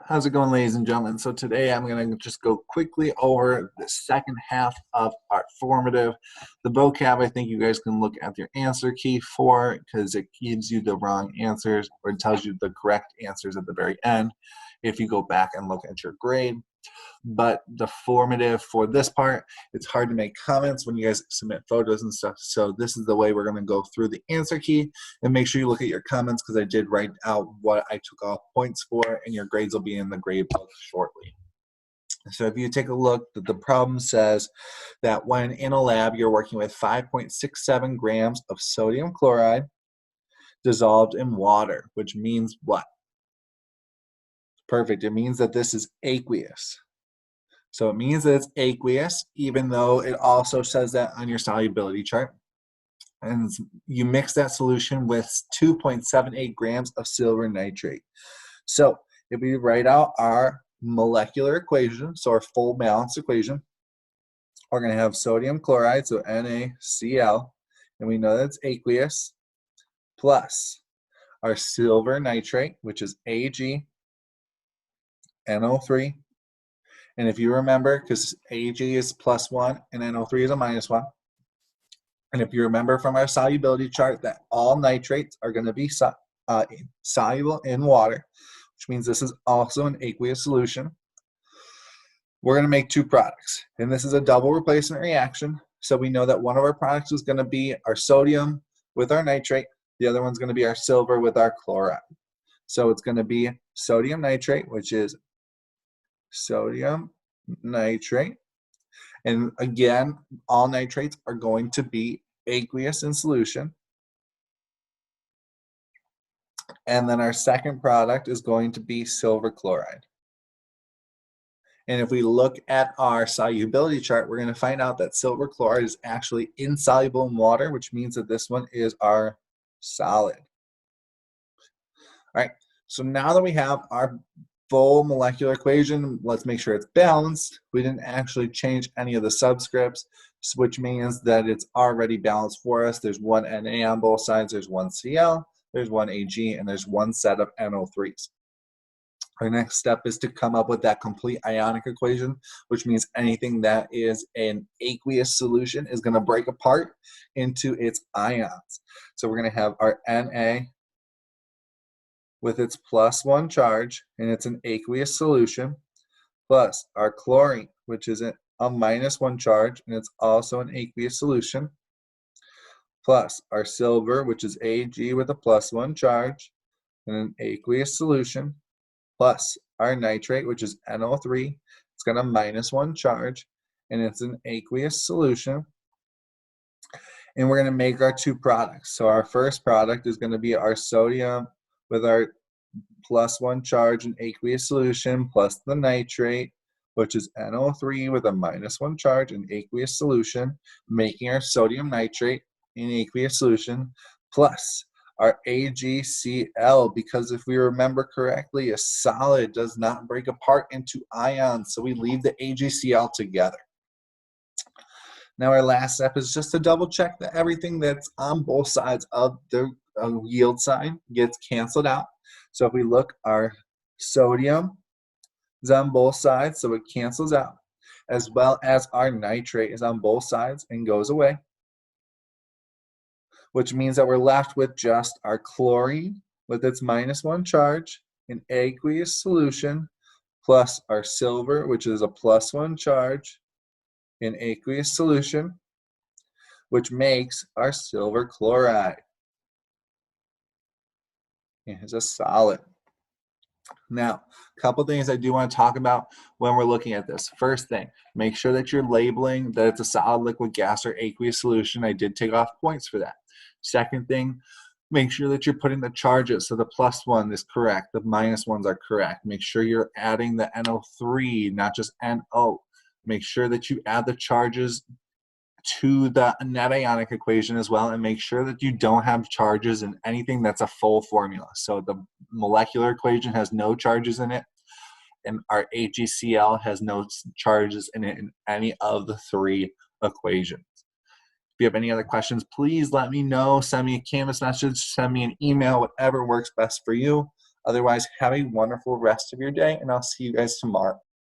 How's it going, ladies and gentlemen? So today I'm going to just go quickly over the second half of our formative. The vocab, I think you guys can look at your answer key for because it gives you the wrong answers or it tells you the correct answers at the very end if you go back and look at your grade. But the formative for this part, it's hard to make comments when you guys submit photos and stuff. So this is the way we're going to go through the answer key, and make sure you look at your comments because I did write out what I took off points for, and your grades will be in the grade book shortly. So if you take a look, the problem says that when in a lab you're working with 5.67 grams of sodium chloride dissolved in water, which means what? Perfect. It means that this is aqueous. So it means that it's aqueous, even though it also says that on your solubility chart. And you mix that solution with 2.78 grams of silver nitrate. So if we write out our molecular equation, so our full balance equation, we're going to have sodium chloride, so NaCl, and we know that it's aqueous, plus our silver nitrate, which is AgNO3. And if you remember, because Ag is +1 and NO3 is a -1, and if you remember from our solubility chart that all nitrates are going to be soluble in water, which means this is also an aqueous solution, we're going to make two products. And this is a double replacement reaction. So we know that one of our products is going to be our sodium with our nitrate. The other one's going to be our silver with our chloride. So it's going to be sodium nitrate, which is sodium nitrate. And again, all nitrates are going to be aqueous in solution. And then our second product is going to be silver chloride. And if we look at our solubility chart, we're going to find out that silver chloride is actually insoluble in water, which means that this one is our solid. All right, so now that we have our full molecular equation, let's make sure it's balanced. We didn't actually change any of the subscripts, which means that it's already balanced for us. There's one Na on both sides, there's one Cl, there's one Ag, and there's one set of NO3s. Our next step is to come up with that complete ionic equation, which means anything that is an aqueous solution is going to break apart into its ions. So we're going to have our Na with its +1 charge, and it's an aqueous solution, plus our chlorine, which is a -1 charge, and it's also an aqueous solution, plus our silver, which is Ag with a +1 charge, and an aqueous solution, plus our nitrate, which is NO3. It's got a -1 charge, and it's an aqueous solution. And we're going to make our two products. So our first product is going to be our sodium with our +1 charge and aqueous solution, plus the nitrate, which is NO3 with a -1 charge and aqueous solution, making our sodium nitrate in aqueous solution, plus our AgCl, because if we remember correctly, a solid does not break apart into ions, so we leave the AgCl together. Now our last step is just to double check that everything that's on both sides of the yield sign gets canceled out. So if we look, our sodium is on both sides, so it cancels out, as well as our nitrate is on both sides and goes away, which means that we're left with just our chlorine with its -1 charge, an aqueous solution, plus our silver, which is a +1 charge, an aqueous solution, which makes our silver chloride. It's a solid. Now, a couple things I do want to talk about when we're looking at this. First thing, make sure that you're labeling that it's a solid, liquid, gas, or aqueous solution. I did take off points for that. Second thing, make sure that you're putting the charges. So the +1 is correct. The -1s are correct. Make sure you're adding the NO3, not just NO. Make sure that you add the charges to the net ionic equation as well, and make sure that you don't have charges in anything that's a full formula. So the molecular equation has no charges in it, and our AgCl has no charges in it in any of the three equations. If you have any other questions, please let me know. Send me a Canvas message, send me an email, whatever works best for you. Otherwise, have a wonderful rest of your day, and I'll see you guys tomorrow.